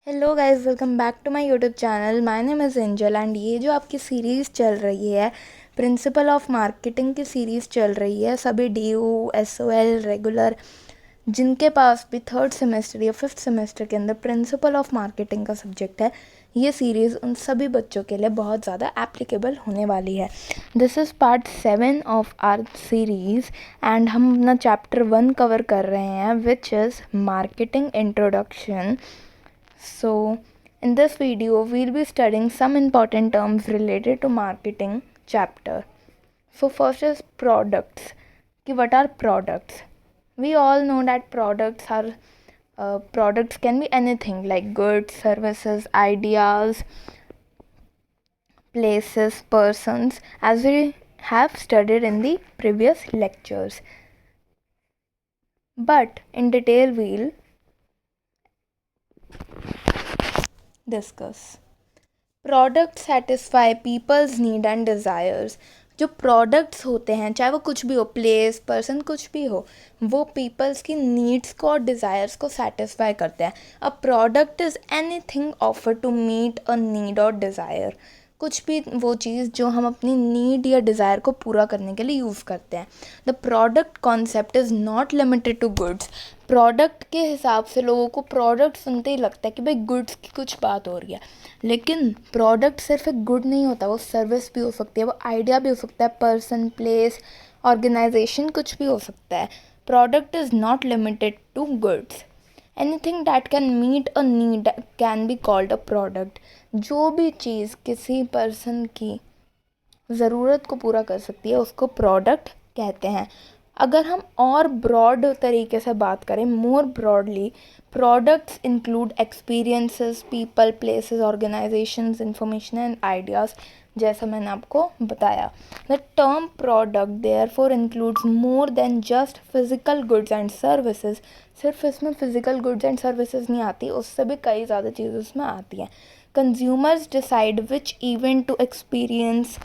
Hello guys, welcome back to my YouTube channel. My name is Angel and ये जो आपकी series चल रही है, प्रिंसिपल ऑफ मार्केटिंग की सीरीज़ चल रही है। सभी DU SOL रेगुलर जिनके पास भी थर्ड सेमेस्टर या फिफ्थ सेमेस्टर के अंदर प्रिंसिपल ऑफ मार्केटिंग का सब्जेक्ट है, ये सीरीज़ उन सभी बच्चों के लिए बहुत ज़्यादा एप्लीकेबल होने वाली है। This is part 7 of R series and हम अपना चैप्टर 1 कवर कर रहे हैं, which is marketing introduction. So, in this video, we'll be studying some important terms related to marketing chapter. So, first is products. What are products? We all know that products can be anything like goods, services, ideas, places, persons, as we have studied in the previous lectures. But in detail, we'll discuss. Product satisfy peoples need and desires. जो products होते हैं, चाहे वो कुछ भी हो, place, person, कुछ भी हो, वो पीपल्स की नीड्स को और डिज़ायर्स को सेटिस्फाई करते हैं। A product is anything offer to meet a need और डिज़ायर। कुछ भी वो चीज़ जो हम अपनी नीड या डिज़ायर को पूरा करने के लिए यूज़ करते हैं। The product concept is not limited to goods. Product के हिसाब से लोगों को प्रोडक्ट सुनते ही लगता है कि भाई गुड्स की कुछ बात हो रही है, लेकिन प्रोडक्ट सिर्फ एक गुड नहीं होता, वो सर्विस भी हो सकती है, वो आइडिया भी हो सकता है, पर्सन, प्लेस, ऑर्गेनाइजेशन, कुछ भी हो सकता है। Product is not limited to goods. Anything that can meet a need can be called a product. जो भी चीज़ किसी पर्सन की ज़रूरत को पूरा कर सकती है, उसको प्रोडक्ट कहते हैं। अगर हम और ब्रॉड तरीके से बात करें, more broadly, products include experiences, people, places, organisations, information and ideas, जैसा मैंने आपको बताया। The term product therefore includes more than just physical goods and services. सिर्फ इसमें फिजिकल गुड्स एंड सर्विसेज नहीं आती, उससे भी कई ज़्यादा चीज़ें उसमें आती हैं। Consumers decide which event to experience,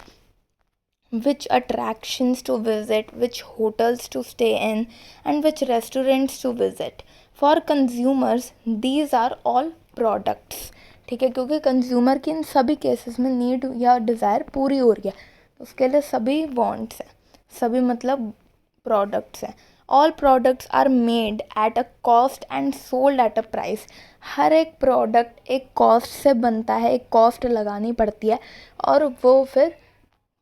which attractions to visit, which hotels to stay in, and which restaurants to visit. For consumers, these are all products. ठीक है, क्योंकि कंज्यूमर की इन सभी केसेस में नीड या डिज़ायर पूरी हो रही है, तो उसके लिए सभी वांट्स हैं, सभी मतलब प्रोडक्ट्स हैं। All products are made at a cost and sold at a price. हर एक प्रोडक्ट एक कॉस्ट से बनता है, एक कॉस्ट लगानी पड़ती है और वो फिर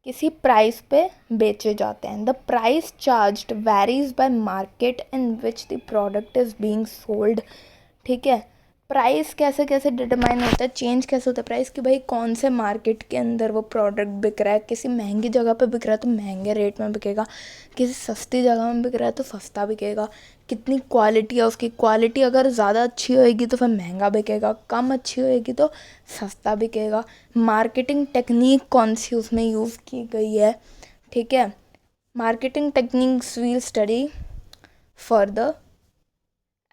किसी प्राइस पे बेचे जाते हैं। The price charged varies bye market in which the product is being sold. ठीक है, प्राइस कैसे कैसे डिटरमाइन होता है, चेंज कैसे होता है प्राइस, कि भाई कौन से मार्केट के अंदर वो प्रोडक्ट बिक रहा है। किसी महंगी जगह पे बिक रहा है तो महंगे रेट में बिकेगा, किसी सस्ती जगह में बिक रहा है तो सस्ता बिकेगा। कितनी क्वालिटी है उसकी, क्वालिटी अगर ज़्यादा अच्छी होएगी तो फिर महंगा बिकेगा, कम अच्छी होएगी तो सस्ता बिकेगा। मार्केटिंग टेक्निक कौन सी उसमें यूज़ की गई है, ठीक है। Marketing techniques will study further.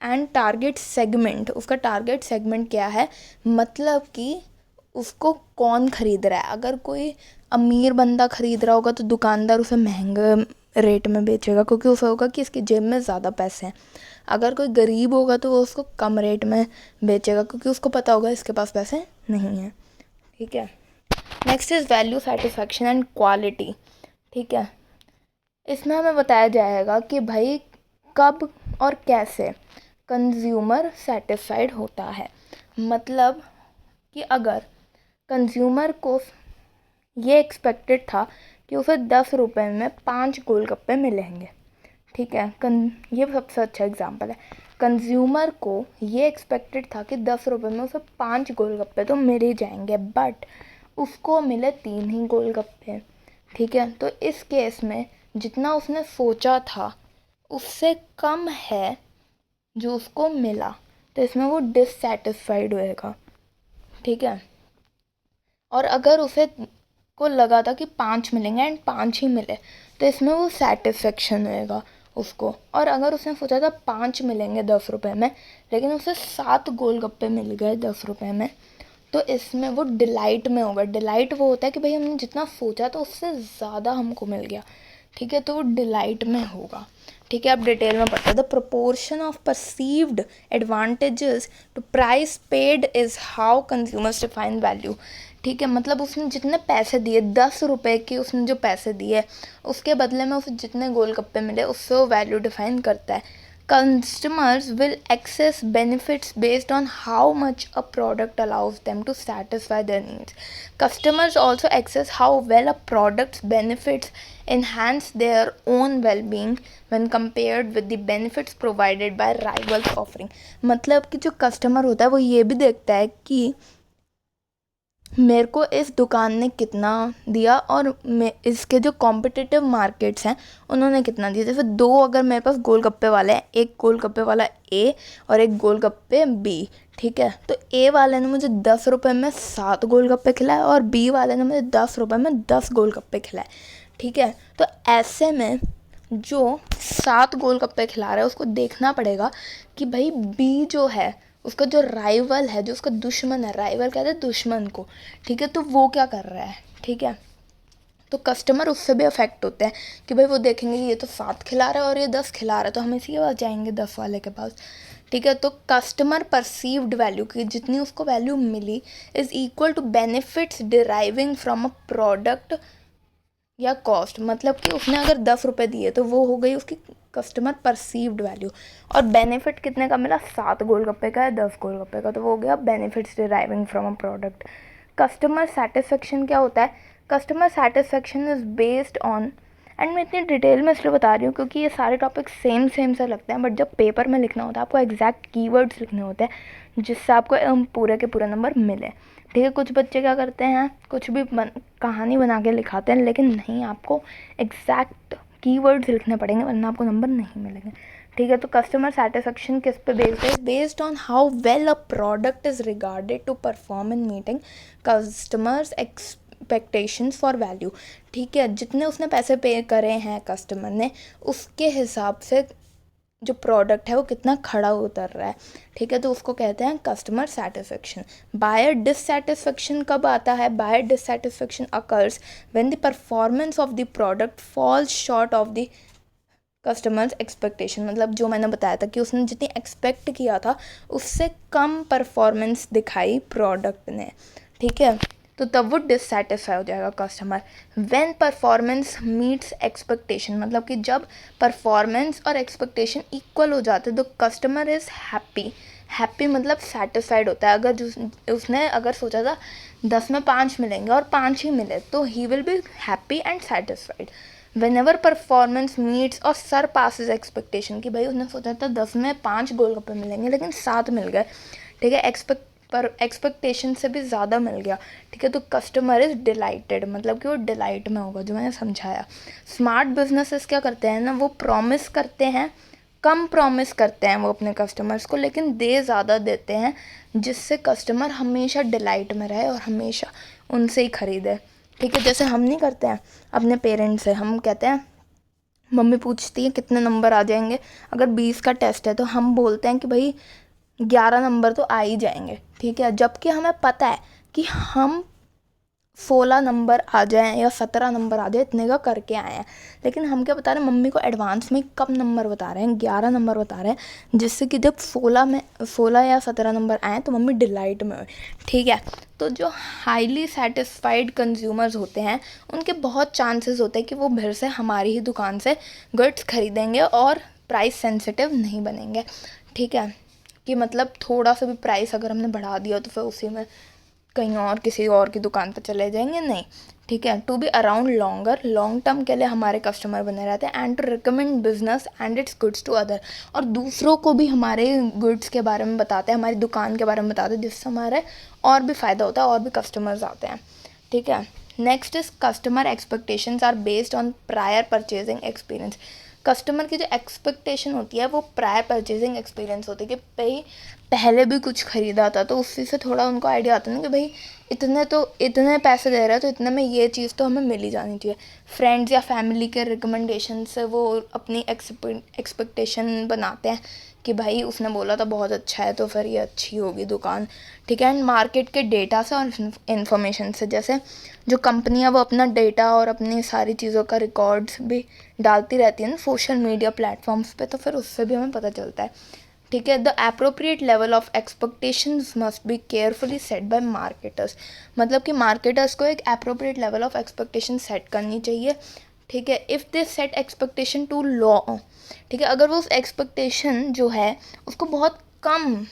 And target segment, उसका टारगेट सेगमेंट क्या है, मतलब कि उसको कौन ख़रीद रहा है। अगर कोई अमीर बंदा ख़रीद रहा होगा तो दुकानदार उसे महंगे रेट में बेचेगा, क्योंकि उसे होगा कि इसकी जेब में ज़्यादा पैसे हैं। अगर कोई गरीब होगा तो वो उसको कम रेट में बेचेगा, क्योंकि उसको पता होगा इसके पास पैसे नहीं हैं। ठीक है, next is value, satisfaction and quality. ठीक है, इसमें हमें बताया जाएगा कि भाई कब और कैसे कंज्यूमर सेटिस्फाइड होता है। मतलब कि अगर कंज्यूमर को ये एक्सपेक्टेड था कि उसे 10 रुपये में 5 गोलगप्पे मिलेंगे, ठीक है, ये सबसे अच्छा एग्जांपल है। कंज्यूमर को ये एक्सपेक्टेड था कि 10 रुपये में उसे 5 गोलगप्पे तो मिल ही जाएंगे, बट उसको मिले 3 ही गोलगप्पे। ठीक है, तो इस केस में जितना उसने सोचा था उससे कम है जो उसको मिला, तो इसमें वो डिससेटिस्फाइड होएगा। ठीक है, और अगर उसे को लगा था कि 5 मिलेंगे एंड 5 ही मिले, तो इसमें वो सेटिस्फेक्शन होएगा उसको। और अगर उसने सोचा था 5 मिलेंगे 10 रुपये में, लेकिन उसे 7 गोलगप्पे मिल गए 10 रुपये में, तो इसमें वो डिलाइट में होगा। डिलाइट वो होता है कि भाई हमने जितना सोचा था उससे ज़्यादा हमको मिल गया, ठीक है, तो वो डिलाइट में होगा। ठीक है, अब डिटेल में पढ़ते हैं। The proportion of perceived advantages to price paid is how consumers define value. ठीक है, मतलब उसने जितने पैसे दिए, 10 रुपये के उसने जो पैसे दिए, उसके बदले में उसे जितने गोलगप्पे मिले, उससे वो वैल्यू डिफाइन करता है। Customers will access benefits based on how much a product allows them to satisfy their needs. Customers also access how well a product's benefits enhance their own well-being when compared with the benefits provided by rivals offering. मतलब कि जो customer होता है वो ये भी देखता है कि मेरे को इस दुकान ने कितना दिया और इसके जो कॉम्पिटिटिव मार्केट्स हैं उन्होंने कितना दिया। जैसे दो अगर मेरे पास गोलगप्पे वाले हैं, एक गोलगप्पे वाला ए और एक गोलगप्पे बी, ठीक है, तो ए वाले ने मुझे 10 रुपये में 7 गोलगप्पे खिलाए और बी वाले ने मुझे 10 रुपये में 10 गोलगप्पे खिलाए। ठीक है, तो ऐसे में जो 7 गोलगप्पे खिला रहा है उसको देखना पड़ेगा कि भाई बी जो है उसका जो राइवल है, जो उसका दुश्मन है, राइवल कहते हैं दुश्मन को, ठीक है, तो वो क्या कर रहा है। ठीक है, तो कस्टमर उससे भी अफेक्ट होते हैं कि भाई वो देखेंगे ये तो 7 खिला रहा है और ये 10 खिला रहा है, तो हम इसी के पास जाएंगे 10 वाले के पास। ठीक है, तो कस्टमर परसीव्ड वैल्यू की जितनी उसको वैल्यू मिली is equal to benefits deriving from a product या कॉस्ट। मतलब कि उसने अगर 10 रुपये दिए तो वो हो गई उसकी कस्टमर परसीव्ड वैल्यू, और बेनिफिट कितने का मिला, 7 गोलगप्पे का है 10 गोलगप्पे का, तो वो हो गया benefits deriving from a product. Customer satisfaction क्या होता है, customer satisfaction is based on, and मैं इतनी डिटेल में इसलिए बता रही हूँ क्योंकि ये सारे टॉपिक सेम सेम से लगते हैं, बट जब पेपर में लिखना होता है आपको एग्जैक्ट कीवर्ड्स लिखने होते हैं जिससे आपको पूरे के पूरे नंबर मिले। ठीक है, कुछ बच्चे क्या करते हैं, कुछ भी कहानी बना के लिखाते हैं, लेकिन नहीं, आपको एग्जैक्ट कीवर्ड्स लिखने पड़ेंगे वरना आपको नंबर नहीं मिलेंगे। ठीक है, तो कस्टमर सेटिस्फेक्शन किस पे बेस्ड है, based on how well a product is regarded to perform in meeting customers expectations for value. ठीक है, जितने उसने पैसे पे करे हैं कस्टमर ने, उसके हिसाब से जो प्रोडक्ट है वो कितना खड़ा उतर रहा है। ठीक है, तो उसको कहते हैं कस्टमर सेटिस्फेक्शन। बायर डिससेटिस्फेक्शन कब आता है, buyer dissatisfaction occurs when the performance of the product falls short of the customers expectation. मतलब जो मैंने बताया था कि उसने जितनी एक्सपेक्ट किया था उससे कम परफॉर्मेंस दिखाई प्रोडक्ट ने। ठीक है, तो तब वो डिससेटिस्फाई हो जाएगा customer. When performance meets expectation, मतलब कि जब परफॉर्मेंस और एक्सपेक्टेशन इक्वल हो जाते तो कस्टमर इज़ हैप्पी। हैप्पी मतलब सेटिस्फाइड होता है। अगर उसने अगर सोचा था 10 में 5 मिलेंगे और 5 ही मिले तो he will be happy and satisfied. Whenever performance meets और सरपासेस एक्सपेक्टेशन, कि भाई उसने सोचा था 10 में 5 गोलगप्पे मिलेंगे लेकिन 7 मिल गए। ठीक है, एक्सपेक्टेशन से भी ज़्यादा मिल गया। ठीक है, तो कस्टमर इज़ डिलाइटेड, मतलब कि वो डिलाइट में होगा, जो मैंने समझाया। स्मार्ट बिजनेसेस क्या करते हैं ना, वो प्रॉमिस करते हैं, कम प्रॉमिस करते हैं वो अपने कस्टमर्स को, लेकिन दे ज़्यादा देते हैं जिससे कस्टमर हमेशा डिलाइट में रहे और हमेशा उनसे ही ख़रीदे। ठीक है, जैसे हम नहीं करते हैं अपने पेरेंट्स से, हम कहते हैं, मम्मी पूछती है कितने नंबर आ जाएंगे, अगर 20 का टेस्ट है तो हम बोलते हैं कि भाई 11 नंबर तो आ ही जाएंगे। ठीक है, जबकि हमें पता है कि हम 16 नंबर आ जाएं या 17 नंबर आ जाए इतने का करके आए हैं, लेकिन हम क्या बता रहे हैं, मम्मी को एडवांस में कम नंबर बता रहे हैं, 11 नंबर बता रहे हैं, जिससे कि जब 16 या 17 नंबर आए तो मम्मी डिलाइट में हो। ठीक है, तो जो हाईली सेटिस्फाइड कंज्यूमर्स होते हैं उनके बहुत चांसेस होते हैं कि वो फिर से हमारी ही दुकान से गुड्स खरीदेंगे और प्राइस सेंसिटिव नहीं बनेंगे। ठीक है, कि मतलब थोड़ा सा भी प्राइस अगर हमने बढ़ा दिया तो फिर उसी में कहीं और किसी और की दुकान पर चले जाएंगे, नहीं। ठीक है, to be around longer, long term के लिए हमारे कस्टमर बने रहते हैं, and to recommend business and its goods to other, और दूसरों को भी हमारे गुड्स के बारे में बताते हैं, हमारी दुकान के बारे में बताते हैं, जिससे हमारे और भी फ़ायदा होता है और भी कस्टमर्स आते हैं। ठीक है, next is customer expectations are based on prior purchasing experience. Customer की जो एक्सपेक्टेशन होती है वो प्रायर परचेजिंग एक्सपीरियंस होती है कि भाई पहले भी कुछ ख़रीदा था, तो उसी से थोड़ा उनको आइडिया आता है ना कि भाई इतने पैसे दे रहे हैं तो इतने में ये चीज़ तो हमें मिल ही जानी चाहिए। फ्रेंड्स या फैमिली के रिकमेंडेशन से वो अपनी एक्सपेक्टेशन बनाते हैं कि भाई उसने बोला था बहुत अच्छा है तो फिर ये अच्छी होगी दुकान, ठीक है। एंड मार्केट के डेटा से और इन्फॉर्मेशन से, जैसे जो कंपनियां वो अपना डेटा और अपनी सारी चीज़ों का रिकॉर्ड्स भी डालती रहती है ना सोशल मीडिया प्लेटफॉर्म्स पे, तो फिर उससे भी हमें पता चलता है, ठीक है। The appropriate level of expectations must be carefully set by marketers, मतलब कि मार्केटर्स को एक appropriate level of expectation set करनी चाहिए, ठीक है। If they set expectation too low, ठीक है, अगर वो उस एक्सपेक्टेशन जो है उसको बहुत कम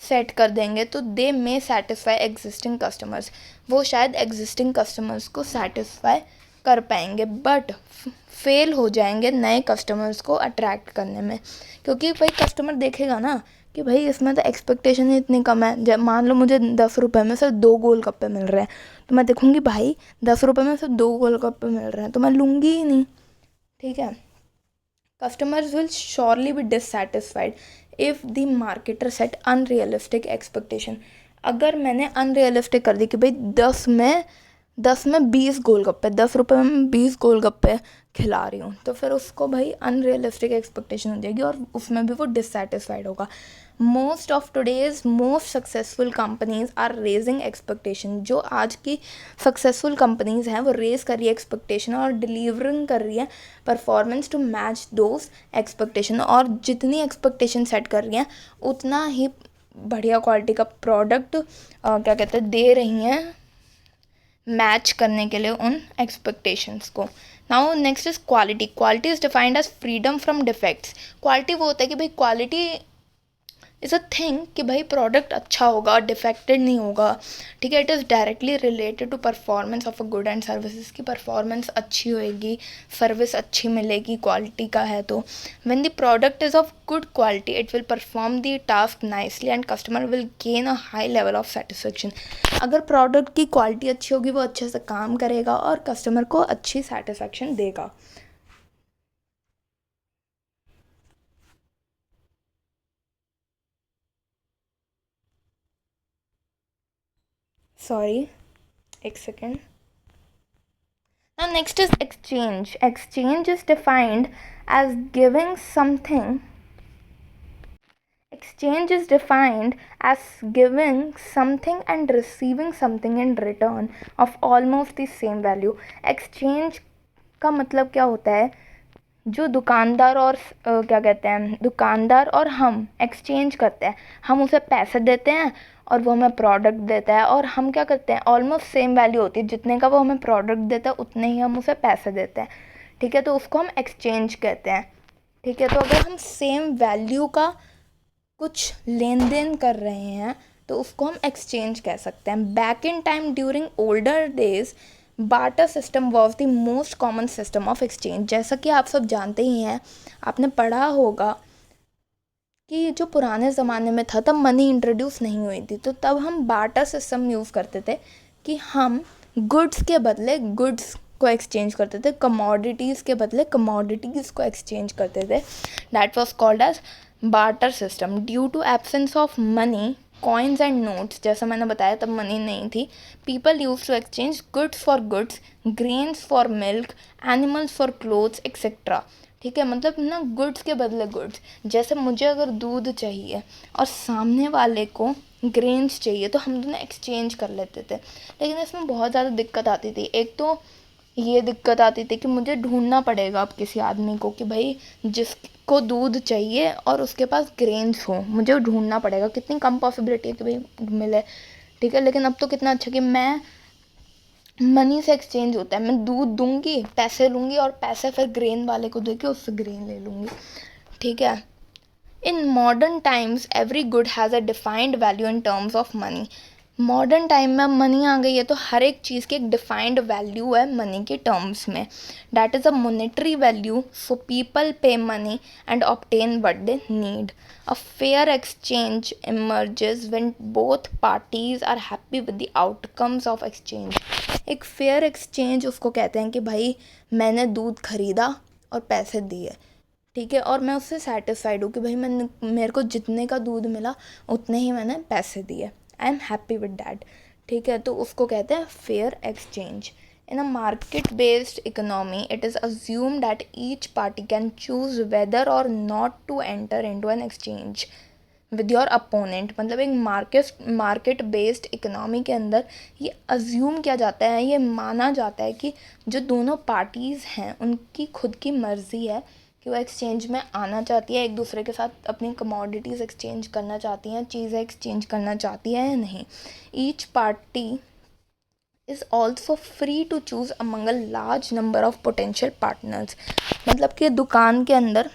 सेट कर देंगे तो दे मे सेटिस्फाई एग्जिस्टिंग कस्टमर्स, वो शायद एग्जिस्टिंग कस्टमर्स को सेटिस्फाई कर पाएंगे, बट फेल हो जाएंगे नए कस्टमर्स को अट्रैक्ट करने में, क्योंकि भाई कस्टमर देखेगा ना कि भाई इसमें तो एक्सपेक्टेशन ही इतनी कम है। जब मान लो मुझे 10 रुपये में सिर्फ 2 गोलगप्पे मिल रहे हैं, तो मैं देखूँगी भाई 10 रुपये में सिर्फ 2 गोलगप्पे मिल रहे हैं तो मैं लूँगी ही नहीं, ठीक है। Customers will surely be dissatisfied if the marketer set unrealistic expectation। अगर मैंने अनरियलिस्टिक कर दी कि भाई 10 में 20 गोलगप्पे, 10 रुपये में 20 गोलगप्पे खिला रही हूँ, तो फिर उसको भाई अनरियलिस्टिक एक्सपेक्टेशन हो जाएगी और उसमें भी वो डिससेटिस्फाइड होगा। Most of today's most successful companies are raising expectation, जो आज की सक्सेसफुल कंपनीज हैं वो रेज कर रही है एक्सपेक्टेशन और डिलीवरिंग कर रही है performance to match those expectation, और जितनी एक्सपेक्टेशन सेट कर रही हैं उतना ही बढ़िया क्वालिटी का प्रोडक्ट क्या कहते हैं दे रही हैं मैच करने के लिए उन एक्सपेक्टेशंस को। Now next is quality. Quality is defined as freedom from defects. Quality वो होता है कि भाई क्वालिटी इज़ अ थिंग कि भाई प्रोडक्ट अच्छा होगा, डिफेक्टेड नहीं होगा, ठीक है। It is directly related to performance of a good and services की परफॉर्मेंस अच्छी होएगी, सर्विस अच्छी मिलेगी क्वालिटी का है तो। When the product is of good quality it will perform the task nicely and customer will gain a high level of satisfaction. अगर product की क्वालिटी अच्छी होगी वो अच्छे से काम करेगा और कस्टमर को अच्छी सेटिस्फेक्शन देगा। सॉरी, एक second. Now next is exchange. Exchange is defined as giving something. Exchange is defined as giving something and receiving something in return of almost the same value. Exchange का मतलब क्या होता है, जो दुकानदार और क्या कहते हैं दुकानदार और हम एक्सचेंज करते हैं, हम उसे पैसे देते हैं और वो हमें प्रोडक्ट देता है, और हम क्या करते हैं ऑलमोस्ट सेम वैल्यू होती है, जितने का वो हमें प्रोडक्ट देता है उतने ही हम उसे पैसे देते हैं, ठीक है। तो उसको हम एक्सचेंज कहते हैं, ठीक है। तो अगर हम सेम वैल्यू का कुछ लेन देन कर रहे हैं तो उसको हम एक्सचेंज कह सकते हैं। Back in time during older days barter system was the most common system of exchange. जैसा कि आप सब जानते ही हैं, आपने पढ़ा होगा कि जो पुराने ज़माने में था तब मनी इंट्रोड्यूस नहीं हुई थी, तो तब हम बार्टर सिस्टम यूज़ करते थे कि हम गुड्स के बदले गुड्स को एक्सचेंज करते थे, कमोडिटीज़ के बदले कमोडिटीज़ को एक्सचेंज करते थे। That was called as barter system. Due to absence of money, coins and notes, जैसा मैंने बताया तब मनी नहीं थी, people use to exchange goods for goods, grains for milk, animals for clothes etcetera, ठीक है। मतलब ना गुड्स के बदले गुड्स, जैसे मुझे अगर दूध चाहिए और सामने वाले को ग्रेन्स चाहिए तो हम दोनों एक्सचेंज कर लेते थे, लेकिन इसमें बहुत ज़्यादा दिक्कत आती थी। एक तो ये दिक्कत आती थी कि मुझे ढूंढना पड़ेगा अब किसी आदमी को कि भाई जिसको दूध चाहिए और उसके पास ग्रेन्स हो, मुझे ढूंढना पड़ेगा, कितनी कम पॉसिबिलिटी है कि भाई मिले, ठीक है। लेकिन अब तो कितना अच्छा कि मैं मनी से एक्सचेंज होता है, मैं दूध दूंगी, पैसे लूँगी और पैसे फिर ग्रेन वाले को देके उससे ग्रेन ले लूँगी, ठीक है। In modern times every good has a defined value in terms of money. Modern time में अब मनी आ गई है तो हर एक चीज़ की एक डिफाइंड वैल्यू है मनी के टर्म्स में। That is a monetary value, so people pay money and obtain what they need. A fair exchange emerges when both parties are happy with the outcomes of exchange. एक fair exchange उसको कहते हैं कि भाई मैंने दूध खरीदा और पैसे दिए, ठीक है, और मैं उससे सेटिस्फाइड हूँ कि भाई मैंने मेरे को जितने का दूध मिला उतने ही मैंने पैसे दिए, I am happy with that, ठीक है। तो उसको कहते हैं fair exchange. In a market-based economy, it is assumed that each party can choose whether or not to enter into an exchange with your opponent. मतलब एक मार्केट बेस्ड इकोनॉमी के अंदर ये अज्यूम किया जाता है, ये माना जाता है कि जो दोनों पार्टीज़ हैं उनकी खुद की मर्ज़ी है कि वो एक्सचेंज में आना चाहती है, एक दूसरे के साथ अपनी कमोडिटीज़ एक्सचेंज करना चाहती हैं, चीज़ें एक्सचेंज करना चाहती है या नहीं. Each party is also free to choose among a large number of potential partners. मतलब कि दुकान के अंदर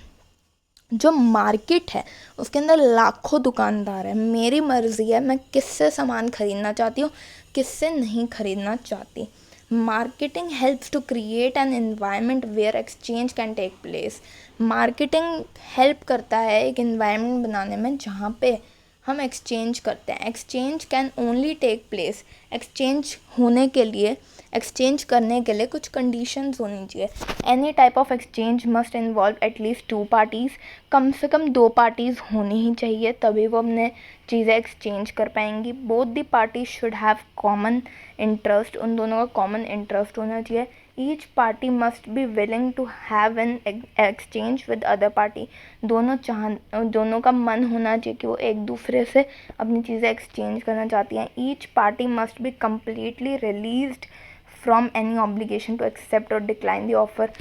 जो मार्केट है उसके अंदर लाखों दुकानदार है, मेरी मर्ज़ी है मैं किससे सामान ख़रीदना चाहती हूँ, किससे नहीं ख़रीदना चाहती. Marketing helps to create an environment where exchange can take place. Marketing help करता है एक एनवायरनमेंट बनाने में जहाँ पे हम एक्सचेंज करते हैं. Exchange can only take place. Exchange होने के लिए, एक्सचेंज करने के लिए कुछ कंडीशंस होनी चाहिए. Any type of exchange must involve at least 2 parties. कम से कम 2 पार्टीज़ होनी ही चाहिए, तभी वो अपने चीज़ें एक्सचेंज कर पाएंगी. Both the party should have common interest. उन दोनों का कॉमन इंटरेस्ट होना चाहिए. Each party must be willing to have an exchange with other party. दोनों का मन होना चाहिए कि वो एक दूसरे से अपनी चीज़ें एक्सचेंज करना चाहती हैं. Each party must be completely released from any obligation to accept और डिक्लाइन द ऑफर.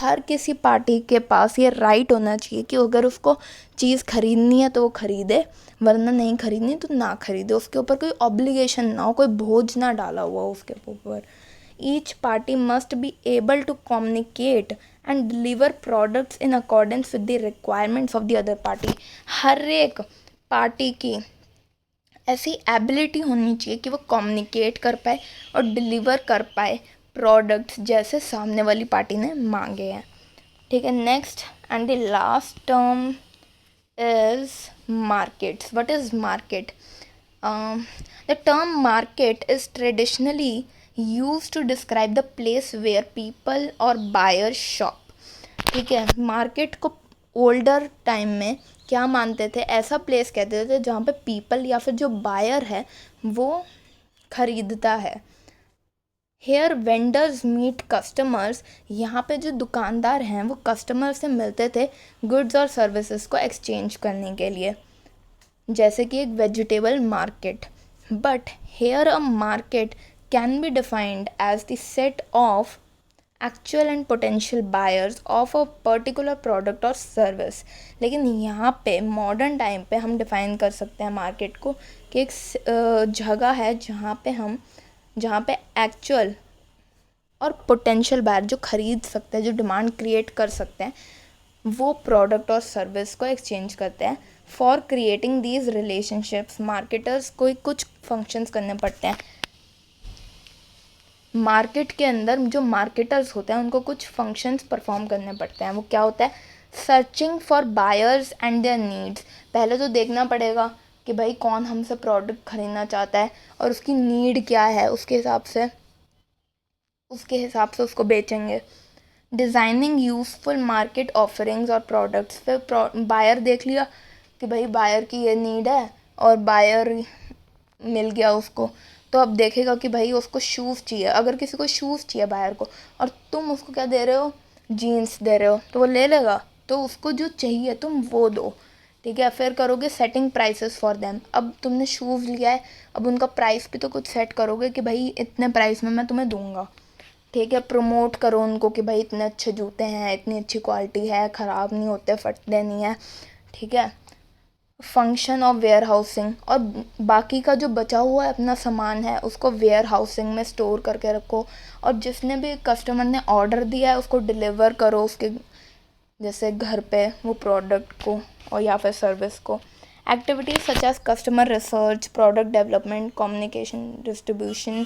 हर किसी पार्टी के पास ये राइट होना चाहिए कि अगर उसको चीज़ खरीदनी है तो वो खरीदे, वरना नहीं खरीदनी तो ना खरीदे. उसके ऊपर कोई ऑब्लिगेशन ना हो, कोई बोझ ना डाला हुआ हो उसके ऊपर. Each party must be able to communicate and deliver products in accordance with the requirements of the other party. हर एक पार्टी की ऐसी एबिलिटी होनी चाहिए कि वो कम्युनिकेट कर पाए और डिलीवर कर पाए प्रोडक्ट्स जैसे सामने वाली पार्टी ने मांगे हैं. ठीक है. Next and the last term is markets. What is market? The term market is traditionally used to describe the place where people or buyers shop. ठीक है. मार्केट को ओल्डर टाइम में क्या मानते थे, ऐसा प्लेस कहते थे जहाँ पे पीपल या फिर जो बायर है वो खरीदता है. Here vendors meet customers. यहाँ पे जो दुकानदार हैं वो कस्टमर से मिलते थे गुड्स और सर्विसेज को एक्सचेंज करने के लिए, जैसे कि एक vegetable market. But here a market can be defined as the set of actual and potential buyers of a particular product or service. लेकिन यहाँ पे मॉडर्न टाइम पे हम डिफ़ाइन कर सकते हैं मार्केट को कि एक जगह है जहाँ पे एक्चुअल और पोटेंशियल बायर जो ख़रीद सकते हैं, जो डिमांड क्रिएट कर सकते हैं, वो प्रोडक्ट और सर्विस को एक्सचेंज करते हैं. For creating these relationships marketers को कुछ फंक्शंस करने पड़ते हैं. मार्केट के अंदर जो मार्केटर्स होते हैं उनको कुछ फंक्शंस परफॉर्म करने पड़ते हैं. वो क्या होता है? Searching for buyers and there needs. पहले तो देखना पड़ेगा कि भाई कौन हमसे प्रोडक्ट ख़रीदना चाहता है और उसकी नीड क्या है, उसके हिसाब से उसको बेचेंगे. डिज़ाइनिंग यूज़फुल मार्केट ऑफरिंग्स और प्रोडक्ट्स. फिर बायर देख लिया कि भाई बायर की ये नीड है और बायर मिल गया उसको, तो अब देखेगा कि भाई उसको शूज़ चाहिए. अगर किसी को शूज़ चाहिए बायर को और तुम उसको क्या दे रहे हो, जीन्स दे रहे हो, तो वो ले लेगा. तो उसको जो चाहिए तुम वो दो. ठीक है. फिर करोगे सेटिंग प्राइसेस फॉर देम. अब तुमने शूज़ लिया है, अब उनका प्राइस भी तो कुछ सेट करोगे कि भाई इतने प्राइस में मैं तुम्हें दूंगा. ठीक है. प्रमोट करो उनको कि भाई इतने अच्छे जूते हैं, इतनी अच्छी क्वालिटी है, ख़राब नहीं होते, फटते नहीं है. ठीक है. Function of warehousing. और बाकी का जो बचा हुआ अपना सामान है उसको वेयर हाउसिंग में स्टोर करके रखो. और जिसने भी कस्टमर ने ऑर्डर दिया है उसको डिलीवर करो उसके जैसे घर पे वो प्रोडक्ट को और या फिर सर्विस को. Activities such as customer research, product development, communication, distribution,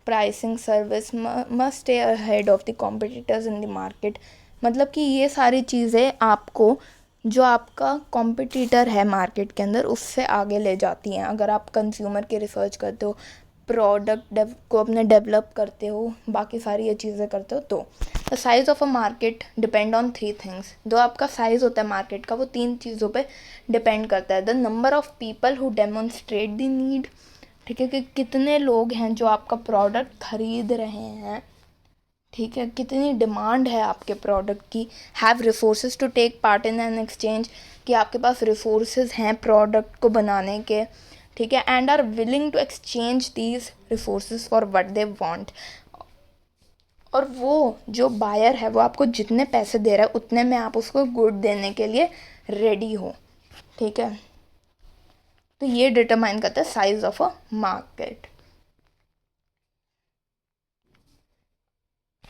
pricing, service must stay ahead of the competitors in the market. मतलब कि ये सारी चीज़ें आपको जो आपका कॉम्पिटिटर है मार्केट के अंदर उससे आगे ले जाती हैं. अगर आप कंज्यूमर की रिसर्च करते हो, प्रोडक्ट को अपने डेवलप करते हो, बाकी सारी ये चीज़ें करते हो. तो the size of a market depend on 3 things. जो आपका साइज़ होता है मार्केट का वो 3 चीज़ों पे डिपेंड करता है. The number of people who demonstrate the need. ठीक है. कि कितने लोग हैं जो आपका प्रोडक्ट ख़रीद रहे हैं. ठीक है, कितनी डिमांड है आपके प्रोडक्ट की, have resources to take part in an exchange, कि आपके पास रिसोर्सेज हैं प्रोडक्ट को बनाने के, ठीक है, and are willing to exchange these resources for what they want. और वो जो बायर है वो आपको जितने पैसे दे रहा है उतने में आप उसको गुड देने के लिए रेडी हो, ठीक है। तो ये डिटरमाइन करता है साइज ऑफ अ मार्केट।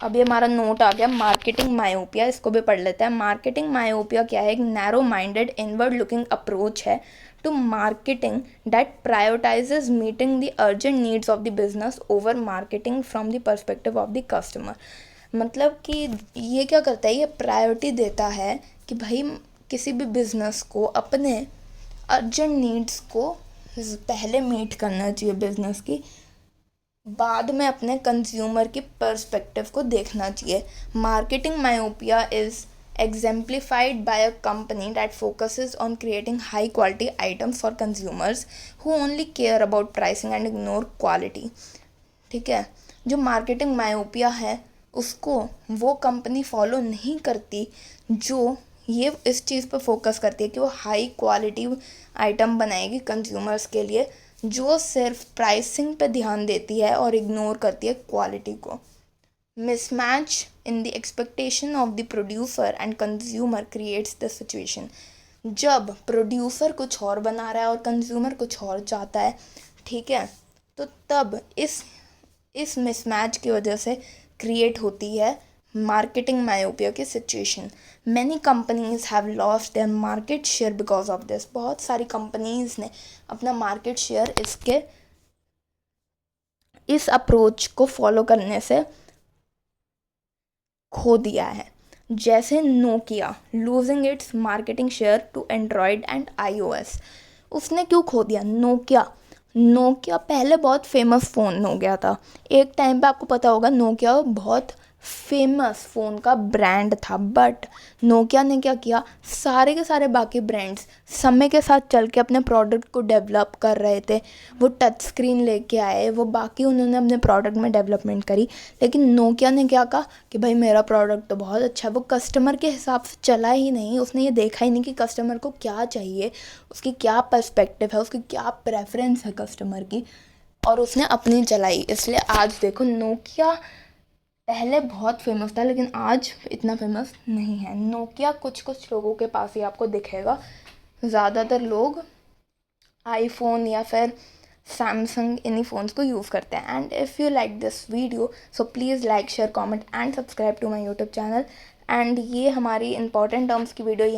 अब ये हमारा नोट आ गया मार्केटिंग मायोपिया, इसको भी पढ़ लेते हैं। मार्केटिंग मायोपिया क्या है? एक narrow minded inward looking approach है to marketing that prioritises meeting the urgent needs of the business over marketing from the perspective of the customer. मतलब कि ये क्या करता है, ये प्रायोरिटी देता है कि भाई किसी भी बिजनेस को अपने अर्जेंट नीड्स को पहले मीट करना चाहिए बिजनेस की, बाद में अपने कंज्यूमर की पर्सपेक्टिव को देखना चाहिए। Marketing myopia is exemplified by a company that focuses on creating high quality items for consumers who only care about pricing and ignore quality। ठीक है, जो मार्केटिंग मायोपिया है उसको वो कंपनी फॉलो नहीं करती जो ये इस चीज़ पर फोकस करती है कि वो हाई क्वालिटी आइटम बनाएगी कंज्यूमर्स के लिए, जो सिर्फ प्राइसिंग पे ध्यान देती है और इग्नोर करती है क्वालिटी को। Mismatch in the expectation of the producer and consumer creates the situation. जब प्रोड्यूसर कुछ और बना रहा है और कंज्यूमर कुछ और चाहता है, ठीक है, तो तब इस मिसमैच की वजह से क्रिएट होती है मार्केटिंग मायोपिया की situation. Many companies have lost their market share because of this. बहुत सारी कंपनीज ने अपना मार्केट शेयर इस अप्रोच को फॉलो करने से खो दिया है। जैसे Nokia losing its marketing share to Android and iOS। उसने क्यों खो दिया? नोकिया पहले बहुत फेमस फ़ोन हो गया था। एक टाइम पे आपको पता होगा नोकिया बहुत फेमस फ़ोन का ब्रांड था, बट नोकिया ने क्या किया, सारे के सारे बाकी ब्रांड्स समय के साथ चल के अपने प्रोडक्ट को डेवलप कर रहे थे। वो टच स्क्रीन लेके आए, वो बाकी उन्होंने अपने प्रोडक्ट में डेवलपमेंट करी, लेकिन नोकिया ने क्या कहा कि भाई मेरा प्रोडक्ट तो बहुत अच्छा है। वो कस्टमर के हिसाब से चला ही नहीं, उसने ये देखा ही नहीं कि कस्टमर को क्या चाहिए, उसकी क्या पर्सपेक्टिव है, उसकी क्या प्रेफरेंस है कस्टमर की, और उसने अपनी चलाई। इसलिए आज देखो नोकिया पहले बहुत फेमस था लेकिन आज इतना फेमस नहीं है। नोकिया कुछ कुछ लोगों के पास ही आपको दिखेगा, ज़्यादातर लोग आईफोन या फिर सैमसंग इन्हीं फ़ोन्स को यूज़ करते हैं। And if you like this video so please like share comment and subscribe to my YouTube channel. And ये हमारी इंपॉर्टेंट टर्म्स की वीडियो यहीं